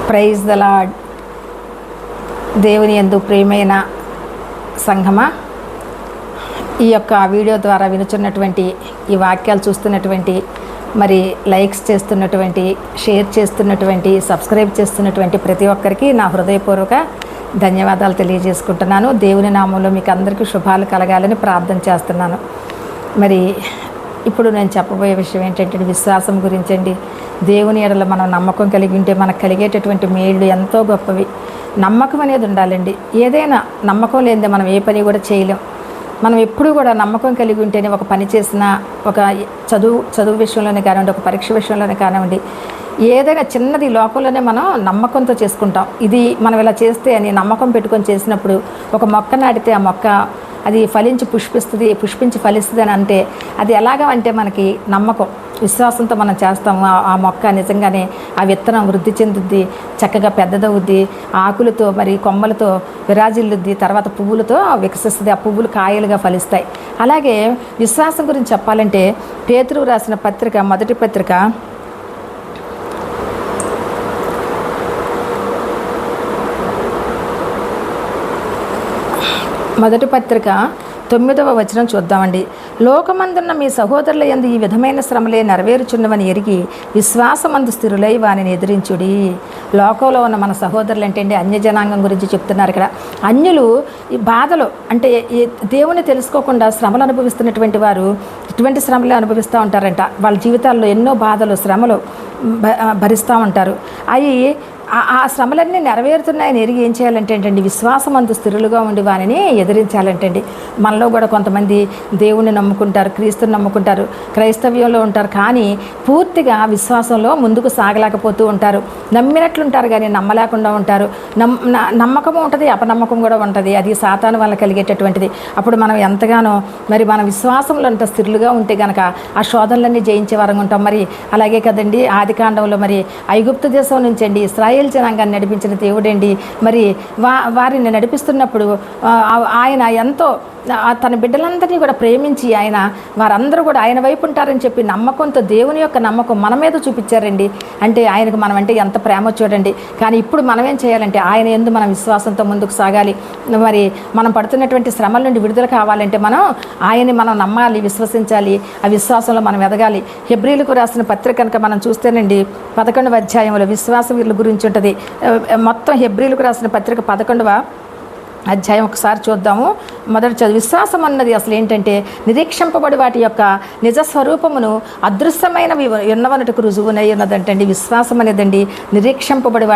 Praise the lord. దేవుని యందు ప్రియమైన సంఘమా, ఈ యొక్క వీడియో ద్వారా వినుచున్నటువంటి, ఈ వాక్యాలు చూస్తున్నటువంటి, మరి లైక్స్ చేస్తున్నటువంటి, షేర్ చేస్తున్నటువంటి, సబ్స్క్రైబ్ చేస్తున్నటువంటి ప్రతి ఒక్కరికి నా హృదయపూర్వక ధన్యవాదాలు తెలియజేసుకుంటున్నాను. దేవుని నామంలో మీకు అందరికీ శుభాలు కలగాలని ప్రార్థన చేస్తున్నాను. మరి ఇప్పుడు నేను చెప్పబోయే విషయం ఏంటంటే విశ్వాసం గురించండి. దేవుని ఎడల మనం నమ్మకం కలిగి ఉంటే మనకు కలిగేటటువంటి మేళ్ళు ఎంతో గొప్పవి. నమ్మకం అనేది ఉండాలండి. ఏదైనా నమ్మకం లేనిదే మనం ఏ పని కూడా చేయలేం. మనం ఎప్పుడు కూడా నమ్మకం కలిగి ఉంటేనే ఒక పని చేసినా, ఒక చదువు విషయంలోనే కానివ్వండి, ఒక పరీక్ష విషయంలోనే కానివ్వండి, ఏదైనా చిన్నది లోకంలోనే మనం నమ్మకంతో చేసుకుంటాం. ఇది మనం ఇలా చేస్తే అని నమ్మకం పెట్టుకొని చేసినప్పుడు, ఒక మొక్క నాటితే ఆ మొక్క అది పుష్పించి ఫలిస్తుంది అని అంటే అది ఎలాగా అంటే మనకి నమ్మకం, విశ్వాసంతో మనం చేస్తాము. ఆ మొక్క నిజంగానే ఆ విత్తనం వృద్ధి చెందుద్ది, చక్కగా పెద్దదవుద్ది, ఆకులతో మరి కొమ్మలతో విరాజిల్లుద్ది, తర్వాత పువ్వులతో వికసిస్తుంది, ఆ పువ్వులు కాయలుగా ఫలిస్తాయి. అలాగే విశ్వాసం గురించి చెప్పాలంటే పేతురు రాసిన పత్రిక, మొదటి పత్రిక మొదటి పత్రిక 9వ వచనం చూద్దామండి. లోకమందున్న మీ సహోదరుల యందు ఈ విధమైన శ్రమలే నెరవేరుచున్నవని ఎరిగి విశ్వాసమందు స్థిరులై వానిని ఎదిరించుడి. లోకంలో ఉన్న మన సహోదరులు ఏంటంటే అన్యజనాంగం గురించి చెప్తున్నారు ఇక్కడ. అన్యులు ఈ బాధలు అంటే దేవుని తెలుసుకోకుండా శ్రమలు అనుభవిస్తున్నటువంటి వారు ఇటువంటి శ్రమలే అనుభవిస్తూ ఉంటారంట. వాళ్ళ జీవితాల్లో ఎన్నో బాధలు, శ్రమలు భరిస్తూ ఉంటారు. అవి ఆ శ్రమలన్నీ నెరవేరుతున్నాయని ఎరిగి ఏం చేయాలంటే అండి, విశ్వాసం అందు స్థిరులుగా ఉండి వారిని ఎదిరించాలంటండి. మనలో కూడా కొంతమంది దేవుణ్ణి నమ్ముకుంటారు, క్రీస్తుని నమ్ముకుంటారు, క్రైస్తవ్యంలో ఉంటారు, కానీ పూర్తిగా విశ్వాసంలో ముందుకు సాగలేకపోతూ ఉంటారు. నమ్మినట్లుంటారు కానీ నమ్మలేకుండా ఉంటారు. నమ్మకం ఉంటుంది, అపనమ్మకం కూడా ఉంటుంది. అది సాతాను వల్ల కలిగేటటువంటిది. అప్పుడు మనం ఎంతగానో మరి మన విశ్వాసంలో అంత స్థిరులుగా ఉంటే కనుక ఆ శోధనలన్నీ జయించే వారంగా ఉంటాం. మరి అలాగే కదండి, ఆదికాండంలో మరి ఐగుప్తు దేశం నుంచి అండి ఇశ్రాయేలు జనాంగాన్ని నడిపించిన దేవుడండి. మరి వారిని నడిపిస్తున్నప్పుడు ఆయన ఎంతో తన బిడ్డలందరినీ కూడా ప్రేమించి ఆయన వారందరూ కూడా ఆయన వైపు ఉంటారని చెప్పి నమ్మకంతో దేవుని యొక్క నమ్మకం మన మీద చూపించారండి. అంటే ఆయనకు మనం అంటే ఎంత ప్రేమ చూడండి. కానీ ఇప్పుడు మనం ఏం చేయాలంటే ఆయన యందు మనం విశ్వాసంతో ముందుకు సాగాలి. మరి మనం పడుతున్నటువంటి శ్రమల నుండి విడుదల కావాలంటే ఆయన్ని మనం నమ్మాలి, విశ్వసించాలి. ఆ విశ్వాసంలో మనం ఎదగాలి. హెబ్రీలకు రాసిన పత్రిక కనుక మనం చూస్తేనండి 11వ అధ్యాయంలో విశ్వాస వీరుల గురించి ఉంటుంది. మొత్తం హెబ్రీలకు రాసిన పత్రిక 11వ అధ్యాయం ఒకసారి చూద్దాము. మొదటి చదువు. విశ్వాసం అన్నది అసలు ఏంటంటే నిరీక్షింపబడి వాటి యొక్క నిజస్వరూపమును అదృశ్యమైనవి ఉన్నవనటుకు రుజువునై ఉన్నదంటండి. విశ్వాసం అనేదండి నిరీక్షింపబడి వాటి